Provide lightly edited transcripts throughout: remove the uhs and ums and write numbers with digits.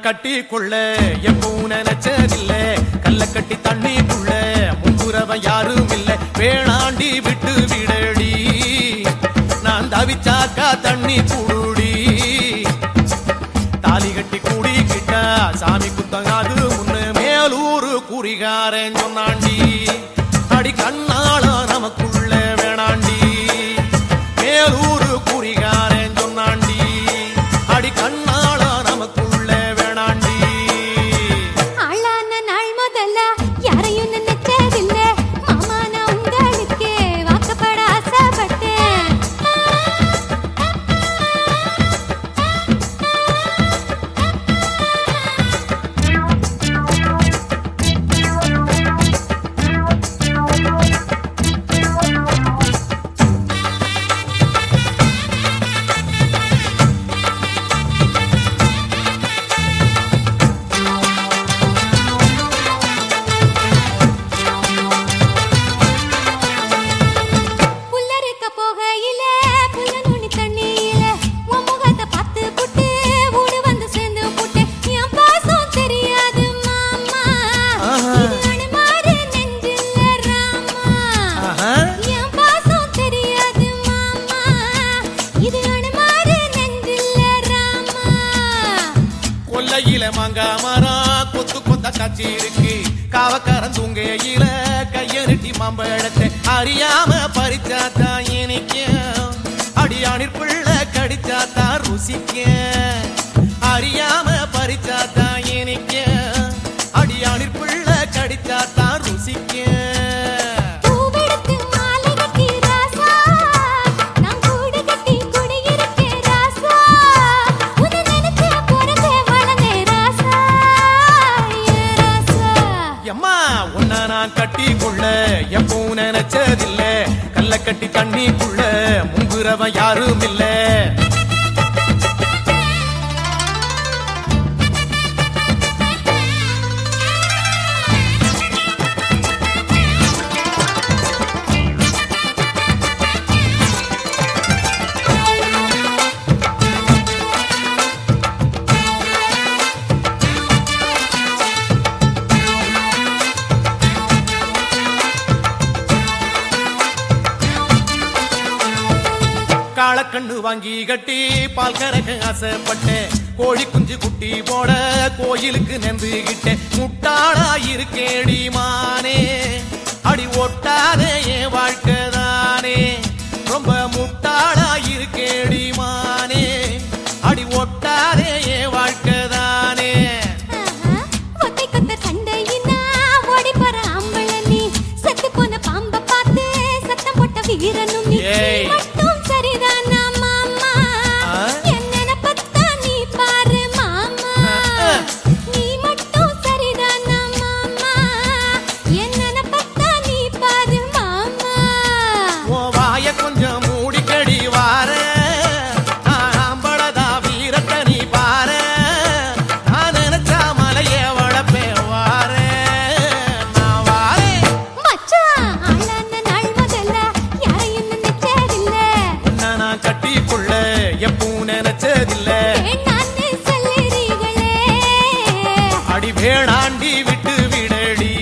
கட்டி கொள்ள எப்பவும் நினைச்சதில்ல கல்ல கட்டி தண்ணிக்குள்ள முன்புறவன் யாரும் இல்ல வேணாண்டி விட்டு விடடி நான் தவிச்சாக்கா தண்ணி குடுடி தாலி கட்டி கூடிக்கிட்டா சாமி குத்தங்காது முன்னு மேலூரு குறிகாரன் சொன்னாண்டி அடி கண்ணாள நமக்குள்ள வேணாண்டி மேலூரு குறிகாரன் சொன்னாண்டி அடி கண்ணாள நமக்குள்ள வேணாண்டி ஆளான நாள் முதல்ல யாரையும் நினைச்சதில்ல மாமா நான் உங்களுக்கு வாக்கப்பட ஆசைப்பட்டேன் கொத்து கொத்த காட்சி இருக்கு காவக்காரன் தூங்கையில கையெருட்டி மாம்பழத்தை அறியாம பறிச்சாத்தா இனிக்கும் அடியானிற் பிள்ளை கடிச்சாத்தா ருசிக்க அறியாம பறிச்சாத்தா இனிக்கும் அடியானிற் பிள்ளை கடிச்சாத்தா ருசிக்க கட்டி கொள்ள எப்பவும் நினைச்சதில்ல கல்ல கட்டி தண்ணிக்குள்ள முங்குறவன் யாரும் இல்ல காளக்கண்ணு வாங்கி கட்டி பால் கறக்க ஆசைப்பட்டேன் கோழி குஞ்சு குட்டி போட கோயிலுக்கு நெந்துகிட்டேன் முட்டாளா இருக்கேடி மானே அடி ஒட்டாதே என் வாழ்க்கை தானே ரொம்ப முட்டாளா இருக்கேடி மானே அடி ஒட்டாதே என் வாழ்க்கை தானே வீரனும் வேணாண்டி விட்டு விடடி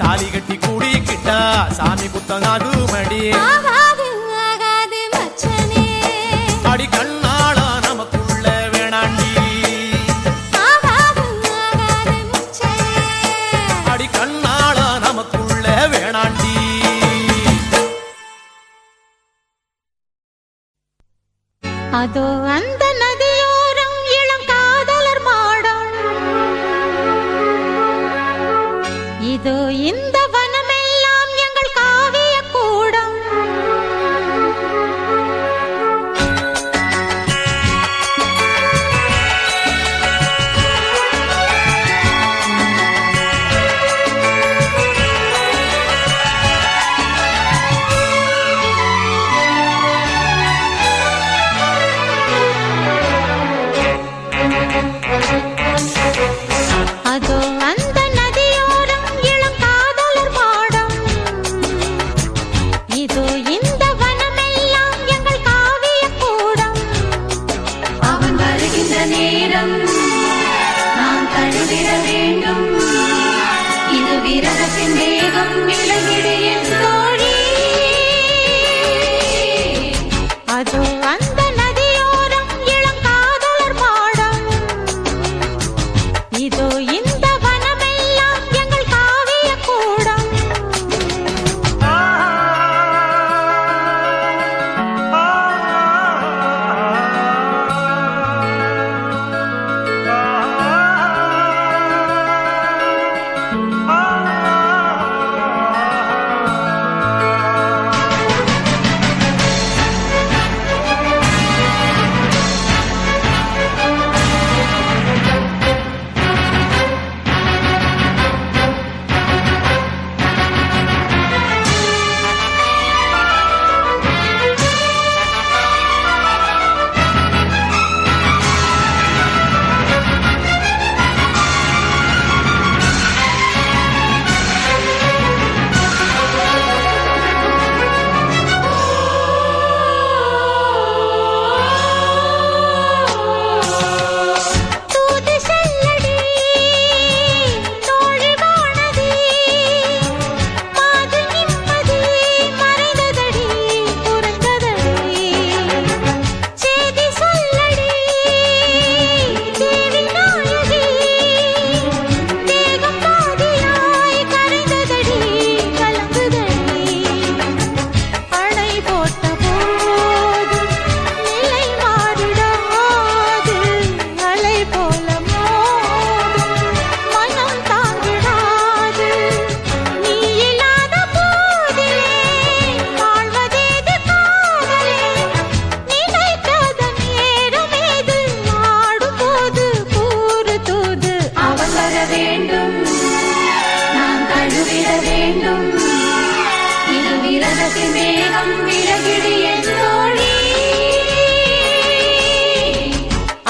தாலி கட்டி கூடிக்கிட்டா சாமி புத்தங்காது மடி அடி கண்ணாள நமக்குள்ள வேணாண்டி அடி கண்ணாள நமக்குள்ள வேணாண்டி அதோ அந்த நதியோரம் இளம் காதலர் மாடம் இதோ இந்த வனமெல்லாம் எங்கள் காவிய கூடம் அதோ அந்த நதியோரம் இளம் காதலர் விரதத்தின் வேகம் விலகிடு என் தோழி. அதோ அந்த நதியோரம் இளங்காதலர் மாடம். இதோ இந்த வனமெல்லாம் எங்கள் காவிய கூடம். வேகம் விலகிடு என் தோழி.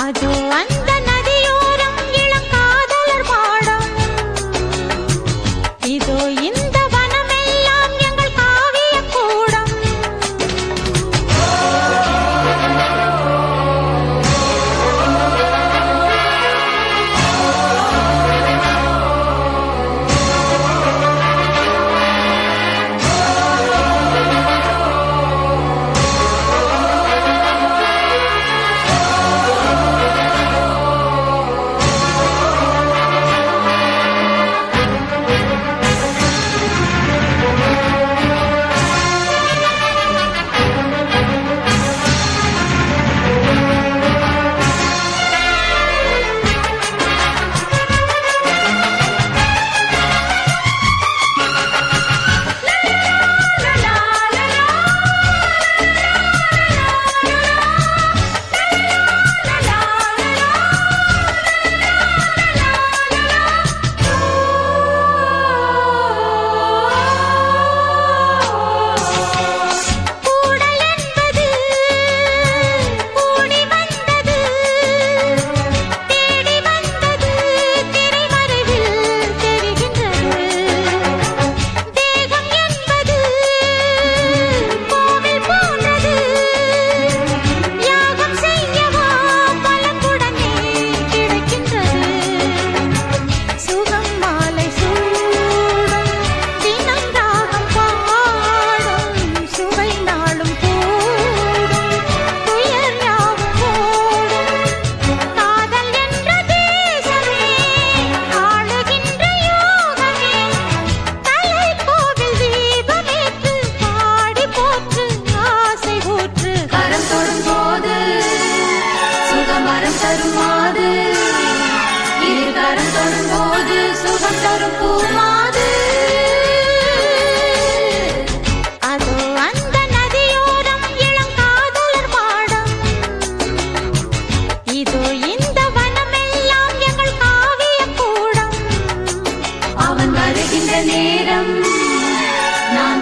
அதோ அந்த நதியோரம் இளங்காதலர் மாடம். இதோ இந்த வனமெல்லாம் எங்கள் காவிய கூடம்.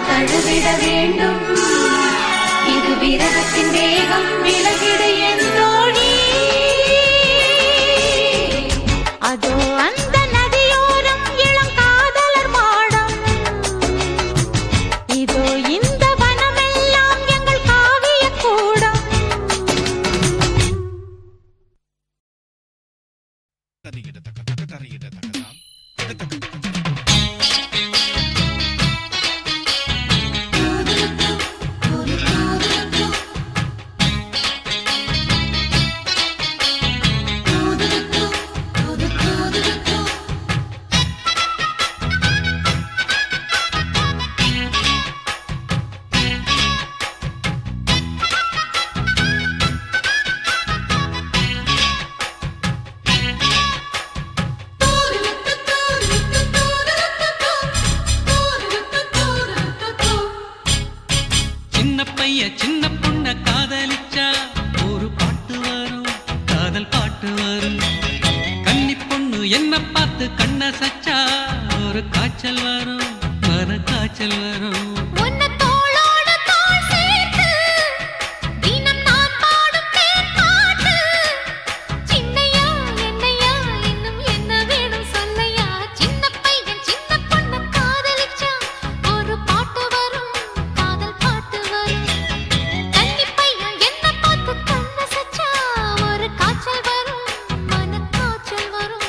தழுவிட வேண்டும். இது விரதத்தின் வேகம் விலகிடு என் தோழி. அதோ அந்த நதியோரம் இளங்காதலர் மாடம். இதோ இந்த வனமெல்லாம் எங்கள் காவிய கூடம். தரிகிட தக்க தக்க தரிகிட தக்கதாம் பையன் சின்ன பொண்ண காதலிச்சா ஒரு பாட்டு வரும், காதல் பாட்டு வரும். கன்னி பொண்ணு என்ன பார்த்து கண்ண சச்சா ஒரு காய்ச்சல் வரும், மன காய்ச்சல் வரும். உன்னை தோளோடு தோள் சேர்த்து தினம் நான் பாடும் தேன் பாட்டு. சின்னையா என்னையா இன்னும் என்ன வேணும் சொல்லையா? சின்ன பையன் சின்ன பொண்ணு காதலிச்சா ஒரு பாட்டு வரும், காதல் பாட்டு வரும். கன்னி பையன் என்ன பார்த்து கண்ண சச்சா ஒரு காய்ச்சல் வரும், மன காய்ச்சல் வரும்.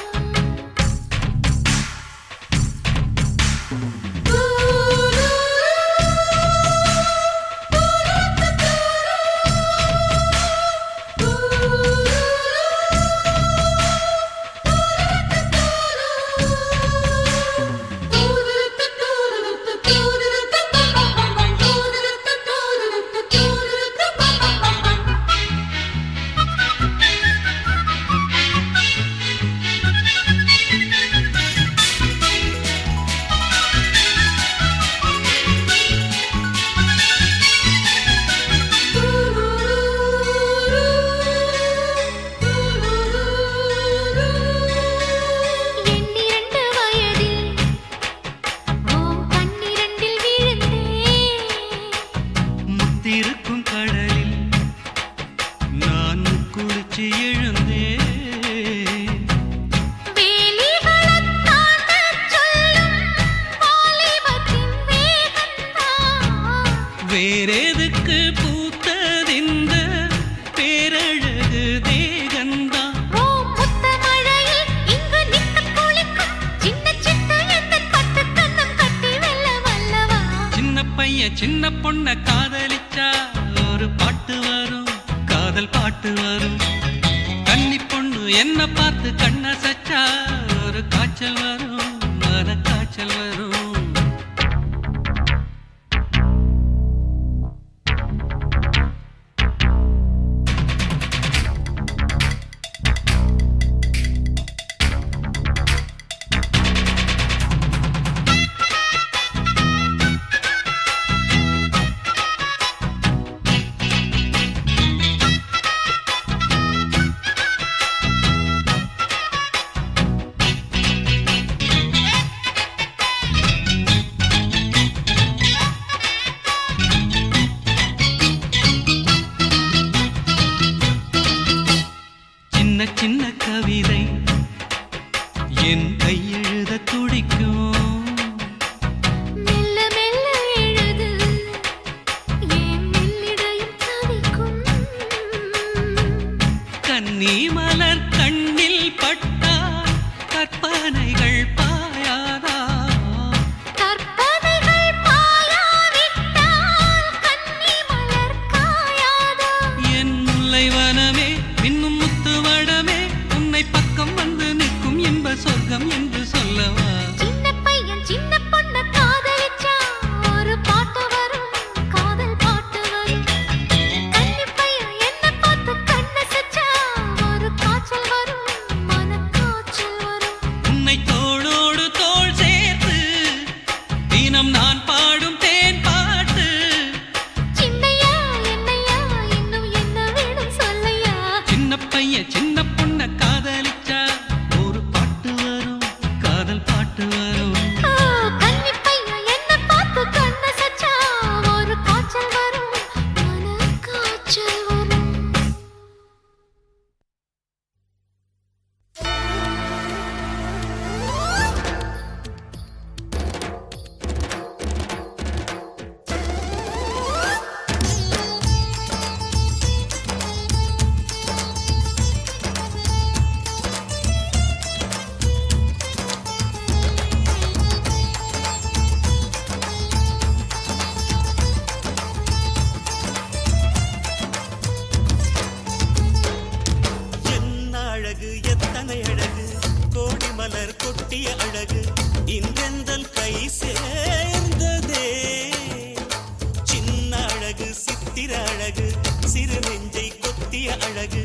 எண்ணிரண்டு வயதில் ஓம் கண்ணிரண்டில் விழுந்தேன். முத்திருக்கும் கடலில் நான் குளிச்சு எழுந்தேன். வேலிகளைத் தாண்டச் சொல்லும் வாலிபத்தின் வேகந்தான். வேறெதுக்கு பூத்ததிந்த பேரழகு தேகந்தான். ஓம் முத்தமழையில் இங்கு நிற்கக் குளிக்கும் சின்ன சிட்டு எந்தன் பட்டு கன்னம் கட்டி வெல்ல வல்லவா? சின்ன பையன் சின்ன பொண்ண காதலிச்சா ஒரு பாட்டு வரும், காதல் பாட்டு வரும். கன்னி பொண்ணு என்ன பார்த்து கண்ண சச்சா ஒரு காய்ச்சல் வரும், மன காய்ச்சல் வரும். சின்ன சின்ன கவிதை என் கையெழுத துடிக்கும். மெல்ல மெல்ல எழுது ஏன் மெல்லிடையும் தவிக்கும். கன்னி மலர் கண்ணில் பட்டால் கற்பனைகள் பாயாதா? கற்பனைகள் பாயாவிட்டால் கன்னி மலர் காயாதா? என் முல்லைவனமே மின்னும் முத்துவடமே உன்னை பக்கம் வந்து நிற்கும் இன்ப சொர்க்கம் என்று சொல்லவா? சின்ன பையன் சின்ன பொண்ணு காதலிச்சா ஒரு பாட்டு வரும், காதல் பாட்டு வரும். கன்னி பையன் என்ன பார்த்து கண்ண சச்சா ஒரு காய்ச்சல் வரும், மன காய்ச்சல் வரும். உன்னை தோளோடு தோள் சேர்த்து தினம் நான் பாடும் தேன் பாட்டு. சின்னையா என்னையா இன்னும் என்ன வேணும் சொல்லையா? சின்ன பையன் சின்ன பொண்ண காதலிச்சா ஒரு பாட்டு வரும், காதல் பாட்டு வரும். ஓ கன்னி பையன் என்ன பார்த்து கண்ண சச்சா ஒரு காய்ச்சல் வரும், மன காய்ச்சல் வரும். என்ன அழகு எத்தனை அழகு கோடி மலர் கொட்டிய அழகு இன்றெந்தன் கை சேர்ந்ததே. சின்ன அழகு சித்திர அழகு சிறு நெஞ்சை கொத்திய அழகு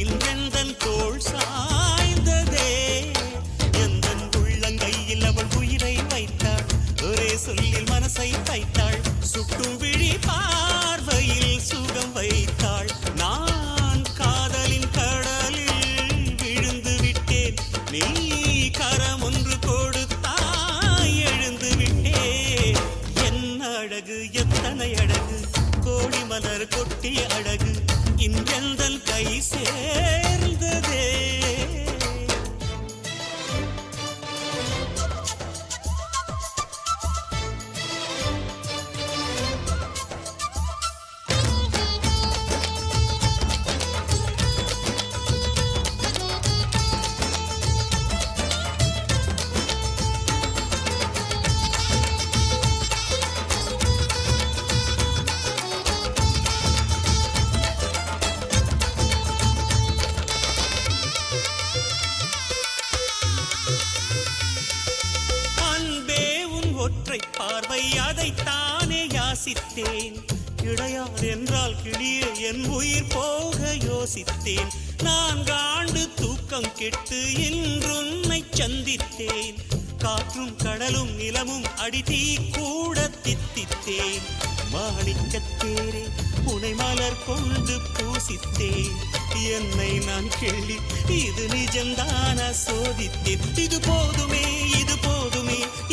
இன்றெந்தன் தோள் சாய்ந்ததே. எந்தன் உள்ளங்கையில் அவள் உயிரை வைத்தாள் ஒரே சொல்லில் மனசை தைத்தாள் சுட்டும் விழி பார்வையில் சுகம் வைத்தாள் நான் காதலின் கடலில் விழுந்து விட்டேன் நீ கரம் ஒன்று கொடுத்தாய் எழுந்து விட்டேன் என்ன அழகு எத்தனை அழகு கோடி மலர் கொட்டிய அழகு இன்றெந்தன் கை சேர்ந்ததே ஒற்றை பார்வை அதைத்தானே யாசித்தேன் கிடையாது என்றால் கிளியே என் உயிர் போக யோசித்தேன் நான் காண்டு தூக்கம் கெட்டு இன்றுன்னை சந்தித்தேன் காற்றும் கடலும் நிலமும் அடித்தீ கூட தித்தித்தேன் மாணிக்கத்தேரே உனை மலர் கொண்டு பூசித்தேன் என்னை நான் கேள்வி இது நிஜம்தான சோதித்தேன் இது போதுமே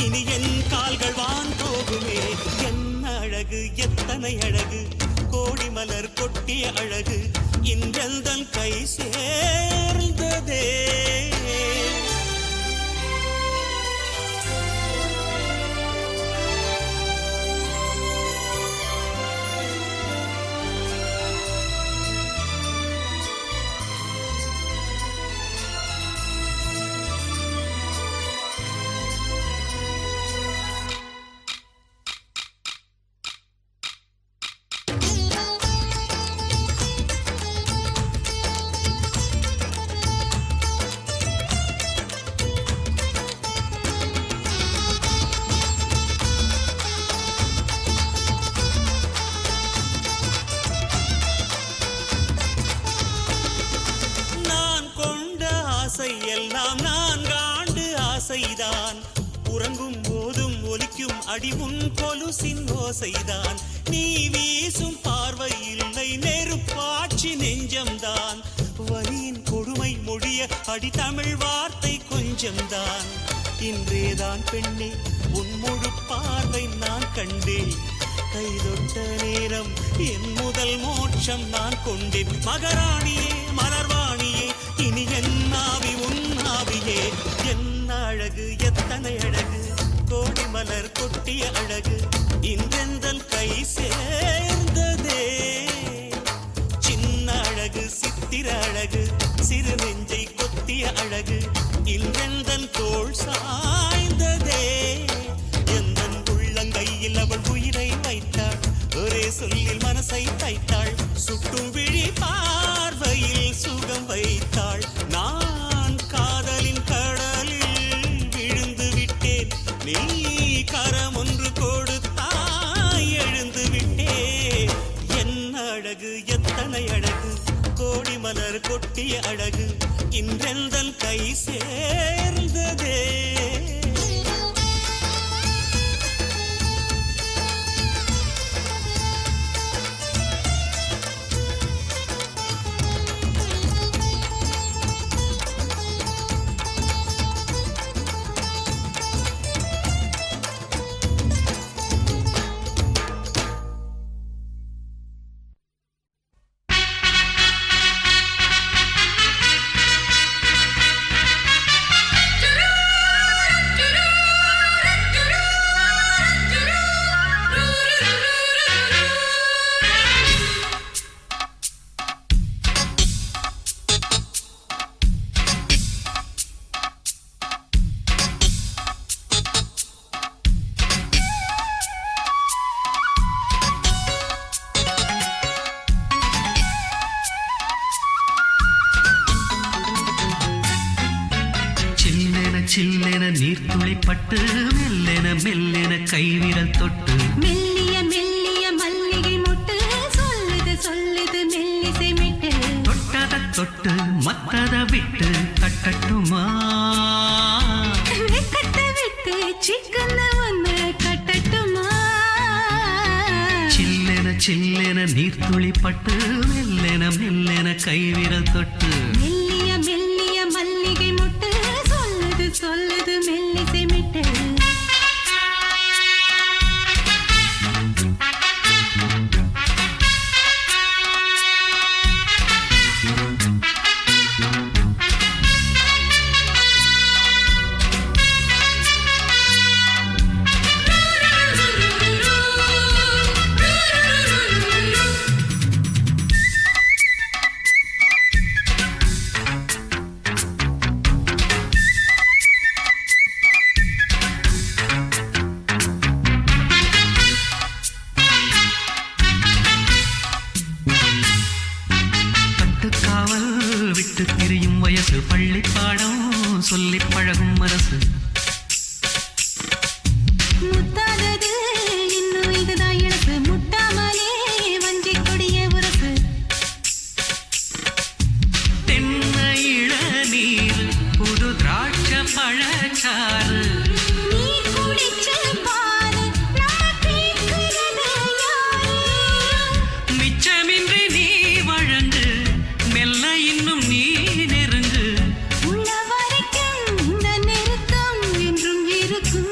இனி என் கால்கள் வான் போகுமே என்ன அழகு எத்தனை அழகு கோடி மலர் கொட்டிய அழகு இன்றெந்தன் கை சேர்ந்ததே எல்லாம் நான்காண்டு ஆசைதான் உறங்கும் போதும் ஒலிக்கும் அடிமுன் கொலுசின் ஓசைதான் நீ வீசும் பார்வை இல்லை நெருப்பாட்சி நெஞ்சம்தான் வலியின் கொடுமை மொழிய அடி தமிழ் வார்த்தை கொஞ்சம்தான் இன்றேதான் பெண்ணே உன் முழு பார்வை நான் கண்டேன் கைதொட்ட நேரம் என் முதல் மோட்சம் நான் கொண்டேன் மகராணியே மலர்வாணியே இனி என் ஆவி உன் ஆவியே என்ன அழகு எத்தனை அழகு கோடி மலர் கொட்டிய அழகு இன்றெந்தன் கை சேர்ந்ததே சின்ன அழகு சித்திர அழகு சிறு நெஞ்சை கொத்திய அழகு இன்றெந்தன் தோள் சாய்ந்ததே எந்தன் உள்ளங்கையில் அவள் உயிரை வைத்தாள் ஒரே சொல்லில் மனசை தைத்தாள் சுட்டும் விழி பார்வையில் சுகம் வைத்தாள் நான் காதலின் கடலில் விழுந்து விட்டேன் நீ கரம் ஒன்று கொடுத்தாய் எழுந்து விட்டேன் என்ன அழகு எத்தனை அழகு கோடி மலர் கொட்டிய அழகு இன்றெந்தன் கை சேர்ந்ததே சில்லென நீர்த்துளிப்பட்டு மெல்லென மெல்லென கைவிரல் தொட்டு மெல்லிய மெல்லிய மல்லிகை மொட்டு சொல்லுது சொல்லுது மெல்லிசை மிட்டு தொட்டத தொட்டு மத்தத விட்டு கட்டட்டுமா கட்ட விட்டு சிக்கன ஒன்று கட்ட சில்லென நீர்த்துளி பட்டு மெல்லென மெல்லென கைவிரல் தொட்டு மெல்லிய மெல்லிய மல்லிகை முட்டு சொல்லுது சொல்லுது மெல்லிசை மிட்டு காவல் விட்டு திரியும் வயசு பள்ளி பாடம் சொல்லி பழகும் மனசு முத்தாதது இன்னும் இதுதான் இழப்பு முட்டாமலே வஞ்சி கொடிய உரசு தென்னை இளநீர் புது திராட்சை பழச்சாறு நீ குடிச்சு பாரு நம்ம கேட்கிறது யாரு மிச்சமின்றி நீ வழங்கு மெல்ல இன்னும் நீ நெருங்கு உள்ள வரைக்கும் இந்த நெருக்கம் என்றும் இருக்கும்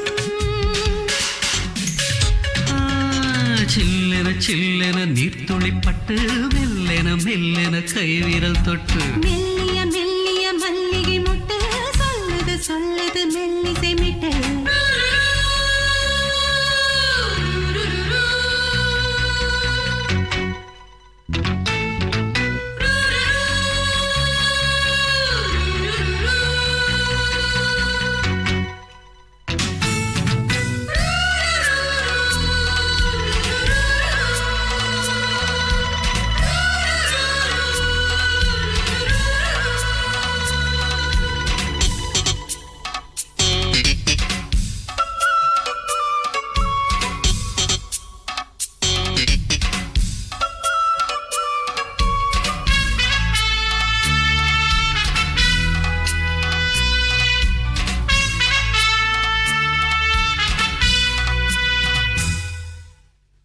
சில்லென சில்லென நீர்த்துளி பட்டு மெல்லென மெல்லென கைவிரல் தொட்டு மெல்லிய மெல்லிய மல்லிகை முட்டு சொல்லுது சொல்லுது மெல்லிசை மிட்டு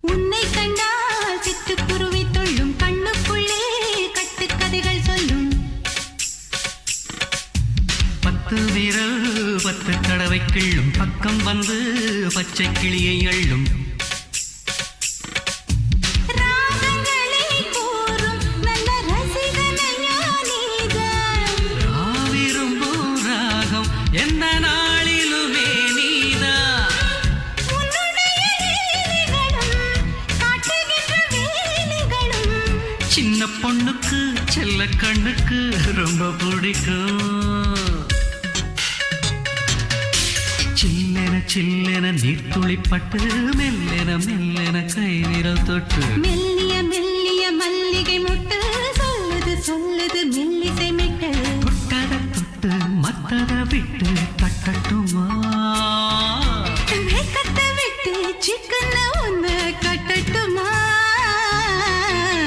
உன்னை கண்டால் சிட்டுக்குருவி தொள்ளும் கண்ணுக்குள்ளே கட்டுக்கதைகள் சொல்லும் பத்து விரல் 10 தடவை கிள்ளும் பக்கம் வந்து பச்சை கிளியை அள்ளும் ராகங்களை கூறும் நல்ல ரசிகனையா நீதான் விரும்பும் ராகம் எந்த நாளிலுமே நீதா உன்னுடைய லீலைகளும் காட்டுகின்ற வேலைகளும் சின்ன பொண்ணுக்கு செல்ல கண்ணுக்கு ரொம்ப பிடிக்கும் சில்லென சில்லென நீர்த்துளி பட்டு மெல்லென மெல்லென கைவிரல் தொட்டு மெல்லிய மெல்லிய மல்லிகை முட்டு சொல்லுது சொல்லுது மெல்லிசை மிட்டு தொட்டத தொட்டு மத்தத விட்டு தட்டட்டுமா வெக்கத்தை விட்டு சிக்கன ஒன்று கட்டட்டுமா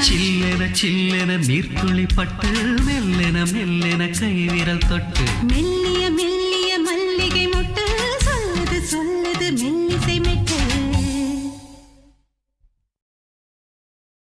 சில்லென சில்லென நீர்த்துளி பட்டு மெல்லென மெல்லென கைவிரல் தொட்டு மெல்லிய மெல்லிய மல்லிகை முட்டு சொல்லுது சொல்லுது மெல்லிசை மிட்டு